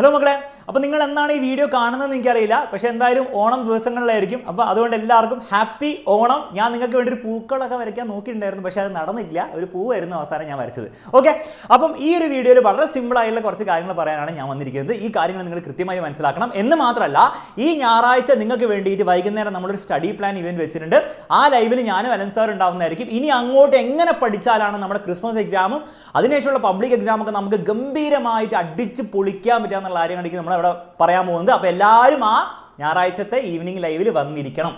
Hello മക്കളെ, അപ്പോൾ നിങ്ങൾ എന്നാണ് ഈ വീഡിയോ കാണുന്നതെന്ന് എനിക്കറിയില്ല. പക്ഷേ എന്തായാലും ഓണം ദിവസങ്ങളിലായിരിക്കും. അപ്പോൾ അതുകൊണ്ട് എല്ലാവർക്കും ഹാപ്പി ഓണം. ഞാൻ നിങ്ങൾക്ക് വേണ്ടി ഒരു പൂക്കളൊക്കെ വരയ്ക്കാൻ നോക്കിയിട്ടുണ്ടായിരുന്നു, പക്ഷേ അത് നടന്നില്ല. ഒരു പൂവായിരുന്നു അവസാനം ഞാൻ വരച്ചത്. ഓക്കെ, അപ്പം ഈ ഒരു വീഡിയോയിൽ വളരെ സിമ്പിളായിട്ടുള്ള കുറച്ച് കാര്യങ്ങൾ പറയാനാണ് ഞാൻ വന്നിരിക്കുന്നത്. ഈ കാര്യങ്ങൾ നിങ്ങൾ കൃത്യമായി മനസ്സിലാക്കണം. എന്ന് മാത്രമല്ല, ഈ ഞായറാഴ്ച നിങ്ങൾക്ക് വേണ്ടിയിട്ട് വൈകുന്നേരം നമ്മളൊരു സ്റ്റഡി പ്ലാൻ ഇവന്റ് വെച്ചിട്ടുണ്ട്. ആ ലൈവിൽ ഞാനും അലൻ സാർ ഉണ്ടാവുന്നതായിരിക്കും. ഇനി അങ്ങോട്ട് എങ്ങനെ പഠിച്ചാലാണ് നമ്മുടെ ക്രിസ്മസ് എക്സാമും അതിനുശേഷമുള്ള പബ്ലിക് എക്സാമൊക്കെ നമുക്ക് ഗംഭീരമായിട്ട് അടിച്ച് പൊളിക്കാൻ പറ്റുക എന്നുള്ള കാര്യങ്ങളായിരിക്കും നമ്മളവിടെ പറയാൻ പോകുന്നത്. അപ്പോൾ എല്ലാവരും ആ ഞായറാഴ്ചത്തെ ഈവനിങ് ലൈവിൽ വന്നിരിക്കണം.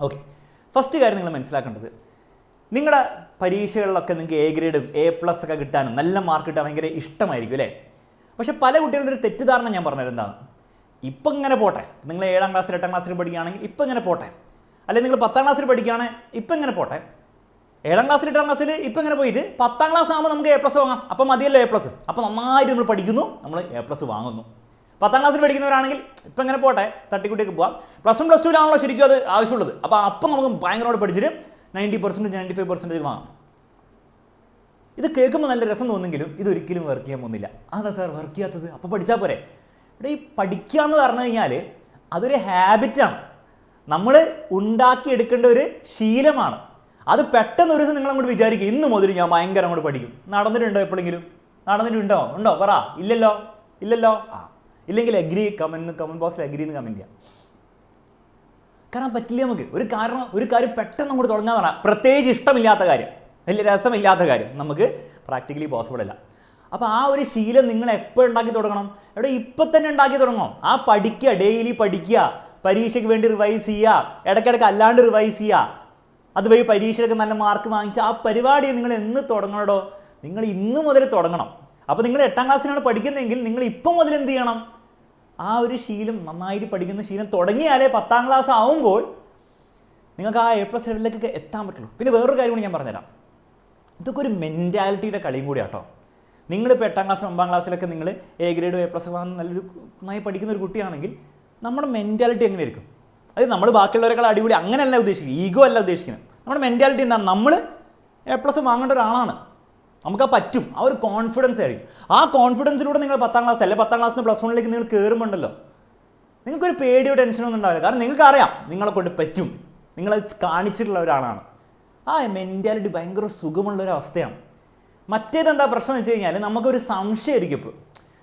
ഓക്കെ, ഫസ്റ്റ് കാര്യം നിങ്ങൾ മനസ്സിലാക്കേണ്ടത്, നിങ്ങളുടെ പരീക്ഷകളിലൊക്കെ നിങ്ങൾക്ക് എ ഗ്രേഡും A+ ഒക്കെ കിട്ടാനും നല്ല മാർക്ക് കിട്ടാൻ ഭയങ്കര ഇഷ്ടമായിരിക്കും അല്ലേ? പക്ഷേ പല കുട്ടികളുടെ ഒരു തെറ്റിദ്ധാരണ ഞാൻ പറഞ്ഞത് എന്താണ്, ഇപ്പം ഇങ്ങനെ പോട്ടെ, നിങ്ങൾ 7ാം ക്ലാസ്സിൽ 8ാം ക്ലാസ്സിൽ പഠിക്കുകയാണെങ്കിൽ ഇപ്പം ഇങ്ങനെ പോട്ടെ, അല്ലെങ്കിൽ നിങ്ങൾ 10ാം ക്ലാസ്സിൽ പഠിക്കുകയാണെങ്കിൽ ഇപ്പം ഇങ്ങനെ പോട്ടെ, 7ാം ക്ലാസ്സിൽ 8ാം ക്ലാസ്സിൽ ഇപ്പം ഇങ്ങനെ പോയിട്ട് 10ാം ക്ലാസ് ആകുമ്പോൾ നമുക്ക് A+ വാങ്ങാം. അപ്പം മതിയല്ലോ A+. അപ്പോൾ നന്നായിട്ട് നമ്മൾ പഠിക്കുന്നു, നമ്മൾ A+ വാങ്ങുന്നു. 10ാം ക്ലാസ്സിൽ പഠിക്കുന്നവരാണെങ്കിൽ ഇപ്പം ഇങ്ങനെ പോട്ടെ, തട്ടിക്കുട്ടിയൊക്കെ പോകാം. +1 +2 ശരിക്കും അത് ആവശ്യമുള്ളത്. അപ്പം നമുക്ക് ഭയങ്കരമായിട്ട് പഠിച്ചിട്ട് 90% 95% വാങ്ങാം. ഇത് കേൾക്കുമ്പോൾ നല്ല രസം തോന്നുമെങ്കിലും ഇതൊരിക്കലും വർക്ക് ചെയ്യാൻ പോകുന്നില്ല. അതാ സാർ വർക്ക് ചെയ്യാത്തത്? അപ്പോൾ പഠിച്ചാൽ പോരെ? ഇവിടെ ഈ പഠിക്കുക എന്ന് പറഞ്ഞു കഴിഞ്ഞാൽ അതൊരു ഹാബിറ്റാണ്, നമ്മൾ ഉണ്ടാക്കിയെടുക്കേണ്ട ഒരു ശീലമാണ്. അത് പെട്ടെന്ന് ഒരു ദിവസം നിങ്ങളങ്ങോട്ട് വിചാരിക്കും, ഇന്ന് മുതൽ ഞാൻ ഭയങ്കര അങ്ങോട്ട് പഠിക്കും. നടന്നിട്ടുണ്ടോ എപ്പോഴെങ്കിലും? ഉണ്ടോ? പറ. ഇല്ലല്ലോ. ഇല്ലെങ്കിൽ അഗ്രി കമൻറ്റ് ബോക്സിൽ അഗ്രി എന്ന് കമൻറ്റ് ചെയ്യാം. കാരണം പറ്റില്ല നമുക്ക്. ഒരു കാര്യം പെട്ടെന്ന് അങ്ങോട്ട് തുടങ്ങാൻ പറഞ്ഞാൽ, പ്രത്യേകിച്ച് ഇഷ്ടമില്ലാത്ത കാര്യം, വലിയ രസമില്ലാത്ത കാര്യം നമുക്ക് പ്രാക്ടിക്കലി പോസിബിൾ അല്ല. അപ്പോൾ ആ ഒരു ശീലം നിങ്ങൾ എപ്പോൾ ഉണ്ടാക്കി തുടങ്ങണം? ഇവിടെ ഇപ്പം തന്നെ ഉണ്ടാക്കി തുടങ്ങണം. ആ പഠിക്കുക, ഡെയിലി പഠിക്കുക, പരീക്ഷയ്ക്ക് വേണ്ടി റിവൈസ് ചെയ്യുക, ഇടയ്ക്കിടയ്ക്ക് അല്ലാണ്ട് റിവൈസ് ചെയ്യുക, അതുവഴി പരീക്ഷയ്ക്ക് നല്ല മാർക്ക് വാങ്ങിച്ച ആ പരിപാടി നിങ്ങൾ എന്ന് തുടങ്ങണോ? നിങ്ങൾ ഇന്ന് മുതൽ തുടങ്ങണം. അപ്പോൾ നിങ്ങൾ 8ാം ക്ലാസ്സിലാണ് പഠിക്കുന്നതെങ്കിൽ നിങ്ങൾ ഇപ്പം മുതൽ എന്ത് ചെയ്യണം? ആ ഒരു ശീലം, നന്നായിട്ട് പഠിക്കുന്ന ശീലം തുടങ്ങിയാലേ 10ാം ക്ലാസ് ആവുമ്പോൾ നിങ്ങൾക്ക് ആ A+ ലെവലിലേക്കൊക്കെ എത്താൻ പറ്റുള്ളൂ. പിന്നെ വേറൊരു കാര്യം കൂടി ഞാൻ പറഞ്ഞുതരാം. ഇതൊക്കെ ഒരു മെൻറ്റാലിറ്റിയുടെ കളിയും കൂടി കേട്ടോ. നിങ്ങളിപ്പോൾ 8ാം ക്ലാസ് 9ാം ക്ലാസ്സിലൊക്കെ നിങ്ങൾ A ഗ്രേഡ് A+ വാങ്ങുന്ന നന്നായി പഠിക്കുന്ന ഒരു കുട്ടിയാണെങ്കിൽ നമ്മുടെ മെൻറ്റാലിറ്റി എങ്ങനെയായിരിക്കും? അത് നമ്മൾ ബാക്കിയുള്ളവരെക്കാൾ അടിപൊളി അങ്ങനെയല്ല ഉദ്ദേശിക്കുന്നത്, ഈഗോ അല്ല ഉദ്ദേശിക്കുന്നത്. നമ്മുടെ മെൻറ്റാലിറ്റി എന്താണ്? നമ്മൾ A+ വാങ്ങേണ്ട ഒരാളാണ്, നമുക്ക് പറ്റും. ആ ഒരു കോൺഫിഡൻസ് ആയിരിക്കും. ആ കോൺഫിഡൻസിലൂടെ നിങ്ങൾ 10ാം ക്ലാസ് അല്ലെ 10ാം ക്ലാസ്സിൽ നിന്ന് +1 നിങ്ങൾ കയറുമ്പോണ്ടല്ലോ, നിങ്ങൾക്കൊരു പേടിയോ ടെൻഷനോ ഒന്നും ഉണ്ടാവില്ല. കാരണം നിങ്ങൾക്കറിയാം നിങ്ങളെ കൊണ്ട് പറ്റും, നിങ്ങളത് കാണിച്ചിട്ടുള്ള ഒരാളാണ്. ആ മെൻറ്റാലിറ്റി ഭയങ്കര സുഖമുള്ളൊരവസ്ഥയാണ്. മറ്റേതെന്താ പ്രശ്നം വെച്ച് കഴിഞ്ഞാൽ നമുക്കൊരു സംശയമായിരിക്കും. ഇപ്പോൾ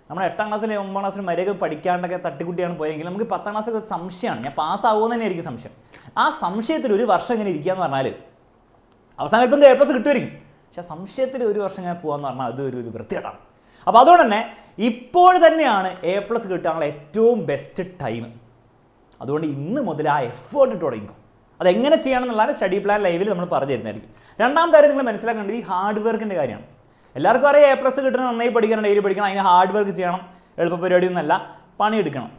നമ്മൾ 8ാം ക്ലാസ്സിൽ 9ാം ക്ലാസ്സിൽ മര്യാദ പഠിക്കാണ്ടൊക്കെ തട്ടിക്കുട്ടിയാണ് പോയെങ്കിൽ നമുക്ക് 10ാം ക്ലാസ്സിൽ സംശയമാണ്, ഞാൻ പാസ്സാവുമെന്ന് തന്നെ ആയിരിക്കും സംശയം. ആ സംശയത്തിൽ ഒരു വർഷം ഇങ്ങനെ ഇരിക്കുക എന്ന് പറഞ്ഞാൽ അവസാനം ഇപ്പം A+ കിട്ടുമായിരിക്കും. പക്ഷേ സംശയത്തിൽ ഒരു വർഷം ഞാൻ പോകാമെന്ന് പറഞ്ഞാൽ അത് ഒരു വൃത്തികേടാണ്. അപ്പോൾ അതുകൊണ്ട് തന്നെ ഇപ്പോൾ തന്നെയാണ് A+ കിട്ടാനുള്ള ഏറ്റവും ബെസ്റ്റ് ടൈം. അതുകൊണ്ട് ഇന്ന് മുതൽ ആ എഫേർട്ട് ഇട്ട് തുടങ്ങിക്കോ. അതെങ്ങനെ ചെയ്യണമെന്നുള്ളതാണ് സ്റ്റഡി പ്ലാൻ ലൈവിൽ നമ്മൾ പറഞ്ഞു തരുന്നതായിരിക്കും. രണ്ടാമത്തെ കാര്യം നിങ്ങൾ മനസ്സിലാക്കേണ്ടത് ഈ ഹാർഡ് വർക്കിൻ്റെ കാര്യമാണ്. എല്ലാവർക്കും അറിയാം A+ കിട്ടണം, നന്നായി പഠിക്കണം, ഡെയിലി പഠിക്കണം, അതിന് ഹാർഡ് വർക്ക് ചെയ്യണം, എളുപ്പ പരിപാടിയൊന്നുമല്ല, പണിയെടുക്കണം.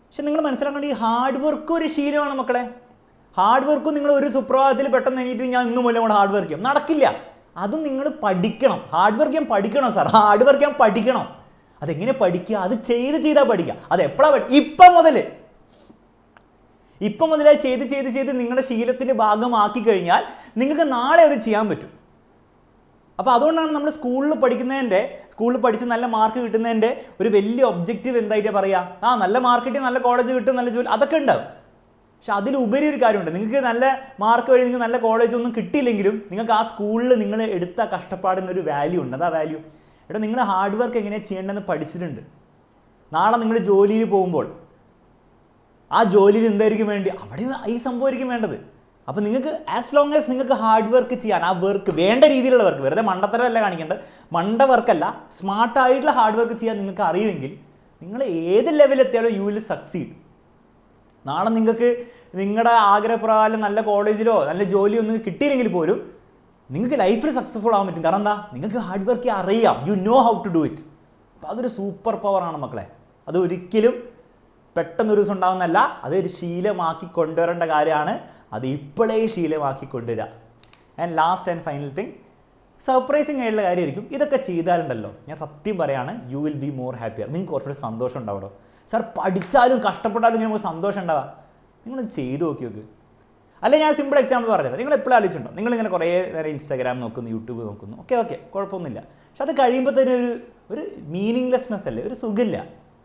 പക്ഷെ നിങ്ങൾ മനസ്സിലാക്കേണ്ടത് ഈ ഹാർഡ് വർക്ക് ഒരു ശീലമാണ് മക്കളെ. ഹാർഡ് വർക്കും നിങ്ങൾ ഒരു സുപ്രഭാതത്തിൽ പെട്ടെന്ന് കഴിഞ്ഞിട്ട് ഞാൻ ഇന്ന് മൂലം കൊണ്ട് ഹാർഡ് വർക്ക് ചെയ്യും, നടക്കില്ല. അതും നിങ്ങൾ പഠിക്കണം. ഹാർഡ് വർക്ക് ചെയ്യാൻ പഠിക്കണം സാർ, ഹാർഡ് വർക്ക് ചെയ്യാൻ പഠിക്കണം. അതെങ്ങനെ പഠിക്കുക? അത് ചെയ്താൽ പഠിക്കുക. അത് എപ്പോഴാണ്? ഇപ്പം മുതലേ ചെയ്ത് നിങ്ങളുടെ ശീലത്തിൻ്റെ ഭാഗമാക്കി കഴിഞ്ഞാൽ നിങ്ങൾക്ക് നാളെ അത് ചെയ്യാൻ പറ്റും. അപ്പോൾ അതുകൊണ്ടാണ് നമ്മൾ സ്കൂളിൽ പഠിച്ച് നല്ല മാർക്ക് കിട്ടുന്നതിൻ്റെ ഒരു വലിയ ഒബ്ജക്റ്റീവ് എന്തായിട്ട് പറയുക? നല്ല മാർക്ക് കിട്ടി, നല്ല കോളേജ് കിട്ടും, നല്ല ജോലി, അതൊക്കെ ഉണ്ടാവും. പക്ഷെ അതിലുപരി ഒരു കാര്യമുണ്ട്. നിങ്ങൾക്ക് നല്ല മാർക്ക് വഴി നിങ്ങൾക്ക് നല്ല കോളേജ് ഒന്നും കിട്ടിയില്ലെങ്കിലും നിങ്ങൾക്ക് ആ സ്കൂളിൽ നിങ്ങൾ എടുത്ത കഷ്ടപ്പാടിനൊരു വാല്യൂ ഉണ്ട്. അതാ വാല്യൂ. നിങ്ങൾ ഹാർഡ് വർക്ക് എങ്ങനെയാണ് ചെയ്യേണ്ടതെന്ന് പഠിച്ചിട്ടുണ്ട്. നാളെ നിങ്ങൾ ജോലിയിൽ പോകുമ്പോൾ ആ ജോലിയിൽ എന്തായിരിക്കും വേണ്ടി? അവിടെ ഈ സംഭവമായിരിക്കും വേണ്ടത്. അപ്പോൾ നിങ്ങൾക്ക് ആസ് ലോങ് ആസ് നിങ്ങൾക്ക് ഹാർഡ് വർക്ക് ചെയ്യാൻ, ആ വർക്ക് വേണ്ട രീതിയിലുള്ള വർക്ക്, വെറുതെ മണ്ടത്തരമല്ല കാണിക്കേണ്ടത്, മണ്ട വർക്കല്ല, സ്മാർട്ടായിട്ടുള്ള ഹാർഡ് വർക്ക് ചെയ്യാൻ നിങ്ങൾക്ക് അറിയുമെങ്കിൽ നിങ്ങൾ ഏത് ലെവലെത്തിയാലും യു വിൽ സക്സീഡ്. നാളെ നിങ്ങൾക്ക് നിങ്ങളുടെ ആഗ്രഹപ്രകാരം നല്ല കോളേജിലോ നല്ല ജോലിയോ ഒന്നും കിട്ടിയില്ലെങ്കിൽ പോലും നിങ്ങൾക്ക് ലൈഫിൽ സക്സസ്ഫുൾ ആകാൻ പറ്റും. കാരണം എന്താ? നിങ്ങൾക്ക് ഹാർഡ് വർക്ക് അറിയാം, you know how to do it. അപ്പോൾ അതൊരു സൂപ്പർ പവറാണ് മക്കളെ. അത് ഒരിക്കലും പെട്ടെന്നൊരു ദിവസം ഉണ്ടാകുന്നതല്ല, അതൊരു ശീലമാക്കി കൊണ്ടുവരേണ്ട കാര്യമാണ്. അത് ഇപ്പോഴേ ശീലമാക്കി കൊണ്ടുവരിക. And last and final thing, surprising ആയിട്ടുള്ള കാര്യമായിരിക്കും. ഇതൊക്കെ ചെയ്താലുണ്ടല്ലോ, ഞാൻ സത്യം പറയാണ്, you will be more happier. നിങ്ങൾക്ക് കുറച്ചുകൂടി സന്തോഷം ഉണ്ടാവണോ? സാർ പഠിച്ചാലും കഷ്ടപ്പെട്ടാലും നമുക്ക് സന്തോഷം ഉണ്ടാവുക. നിങ്ങൾ ചെയ്ത് നോക്കി. അല്ലെ ഞാൻ സിമ്പിൾ എക്സാമ്പിൾ പറഞ്ഞുതരാം. നിങ്ങൾ എപ്പോഴും ആലോചിച്ചിട്ടുണ്ടോ? നിങ്ങളിങ്ങനെ കുറേ നേരം ഇൻസ്റ്റാഗ്രാം നോക്കുന്നു, യൂട്യൂബ് നോക്കുന്നു, ഓക്കെ കുഴപ്പമൊന്നുമില്ല. പക്ഷെ അത് കഴിയുമ്പോൾ തന്നെ ഒരു മീനിങ്ലെസ്നെസ് അല്ലേ, ഒരു സുഖമില്ല.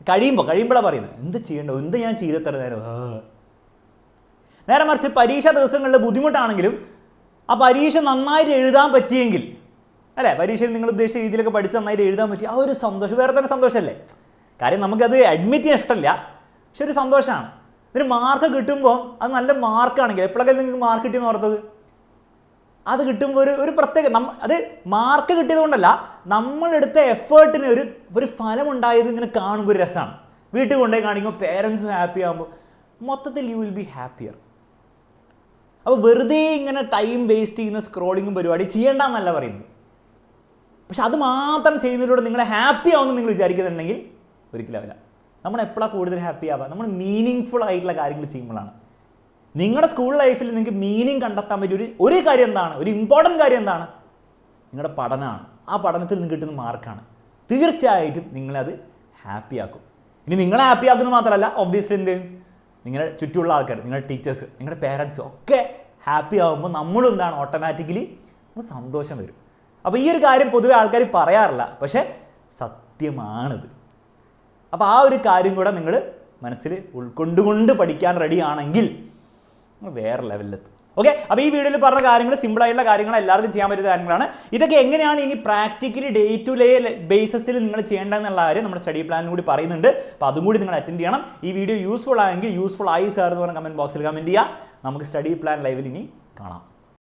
കഴിയുമ്പോഴാണ് പറയുന്നത് എന്ത് ചെയ്യണ്ടോ, എന്ത് ഞാൻ ചെയ്തെത്ര നേരം. നേരെ മറിച്ച് പരീക്ഷാ ദിവസങ്ങളിൽ ബുദ്ധിമുട്ടാണെങ്കിലും ആ പരീക്ഷ നന്നായിട്ട് എഴുതാൻ പറ്റിയെങ്കിൽ, അല്ലേ, പരീക്ഷയിൽ നിങ്ങൾ ഉദ്ദേശിച്ച രീതിയിലൊക്കെ പഠിച്ച് നന്നായിട്ട് എഴുതാൻ പറ്റി, ആ ഒരു സന്തോഷം വേറെ തന്നെ സന്തോഷമല്ലേ. കാര്യം നമുക്കത് അഡ്മിറ്റ് ചെയ്യാൻ ഇഷ്ടമില്ല, പക്ഷെ ഒരു സന്തോഷമാണ്. ഒരു മാർക്ക് കിട്ടുമ്പോൾ അത് നല്ല മാർക്കാണെങ്കിൽ, എപ്പോഴൊക്കെ നിങ്ങൾക്ക് മാർക്ക് കിട്ടിയെന്ന് ഓർത്തത്, അത് കിട്ടുമ്പോൾ ഒരു പ്രത്യേക അത് മാർക്ക് കിട്ടിയത് കൊണ്ടല്ല, നമ്മളെടുത്ത എഫേർട്ടിന് ഒരു ഫലം ഉണ്ടായത് ഇങ്ങനെ കാണുമ്പോൾ ഒരു രസമാണ്. വീട്ടിൽ കൊണ്ടുപോയി കാണിക്കുമ്പോൾ പേരൻസും ഹാപ്പി ആകുമ്പോൾ മൊത്തത്തിൽ യു വിൽ ബി ഹാപ്പിയർ. അപ്പോൾ വെറുതെ ഇങ്ങനെ ടൈം വേസ്റ്റ് ചെയ്യുന്ന സ്ക്രോളിങ്ങും പരിപാടി ചെയ്യേണ്ടെന്നല്ല പറയുന്നത്. പക്ഷെ അത് മാത്രം ചെയ്യുന്നതിലൂടെ നിങ്ങളെ ഹാപ്പി ആവുമെന്ന് നിങ്ങൾ വിചാരിക്കുന്നുണ്ടെങ്കിൽ ഒരിക്കലാവില്ല. നമ്മൾ എപ്പോഴാണ് കൂടുതൽ ഹാപ്പി ആവുക? നമ്മൾ മീനിങ് ഫുൾ ആയിട്ടുള്ള കാര്യങ്ങൾ ചെയ്യുമ്പോഴാണ്. നിങ്ങളുടെ സ്കൂൾ ലൈഫിൽ നിങ്ങൾക്ക് മീനിങ് കണ്ടെത്താൻ പറ്റിയ ഒരു കാര്യം എന്താണ്, ഒരു ഇമ്പോർട്ടൻറ്റ് കാര്യം എന്താണ്? നിങ്ങളുടെ പഠനമാണ്. ആ പഠനത്തിൽ നിങ്ങൾക്ക് കിട്ടുന്ന മാർക്കാണ്. തീർച്ചയായിട്ടും നിങ്ങളത് ഹാപ്പി ആക്കും. ഇനി നിങ്ങളെ ഹാപ്പി ആക്കുന്നത് മാത്രമല്ല, ഒബ്വിയസ്ലി എന്ത്, നിങ്ങളുടെ ചുറ്റുമുള്ള ആൾക്കാർ, നിങ്ങളുടെ ടീച്ചേഴ്സ്, നിങ്ങളുടെ പേരൻസും ഒക്കെ ഹാപ്പി ആകുമ്പോൾ നമ്മളും എന്താണ്, ഓട്ടോമാറ്റിക്കലി സന്തോഷം വരും. അപ്പോൾ ഈ ഒരു കാര്യം പൊതുവെ ആൾക്കാർ പറയാറില്ല, പക്ഷേ സത്യമാണിത്. അപ്പോൾ ആ ഒരു കാര്യം കൂടെ നിങ്ങൾ മനസ്സിൽ ഉൾക്കൊണ്ടുകൊണ്ട് പഠിക്കാൻ റെഡി ആണെങ്കിൽ വേറെ ലെവലിലെത്തും. ഓക്കെ, അപ്പോൾ ഈ വീഡിയോയിൽ പറഞ്ഞ കാര്യങ്ങൾ സിമ്പിളായിട്ടുള്ള കാര്യങ്ങൾ, എല്ലാവർക്കും ചെയ്യാൻ പറ്റുന്ന കാര്യങ്ങളാണ്. ഇതൊക്കെ എങ്ങനെയാണ് ഇനി പ്രാക്ടിക്കലി ഡേ ടു ഡേ ബേസിസിൽ നിങ്ങൾ ചെയ്യേണ്ടതെന്നുള്ള കാര്യം നമ്മുടെ സ്റ്റഡി പ്ലാനിൽ കൂടി പറയുന്നുണ്ട്. അപ്പോൾ അതും കൂടി നിങ്ങൾ അറ്റൻഡ് ചെയ്യണം. ഈ വീഡിയോ യൂസ്ഫുൾ ആയെങ്കിൽ യൂസ്ഫുൾ ആയി സാർ എന്ന് പറഞ്ഞ കമൻറ്റ് ബോക്സിൽ കമൻറ്റ് ചെയ്യുക. നമുക്ക് സ്റ്റഡി പ്ലാൻ ലൈവിൽ ഇനി കാണാം.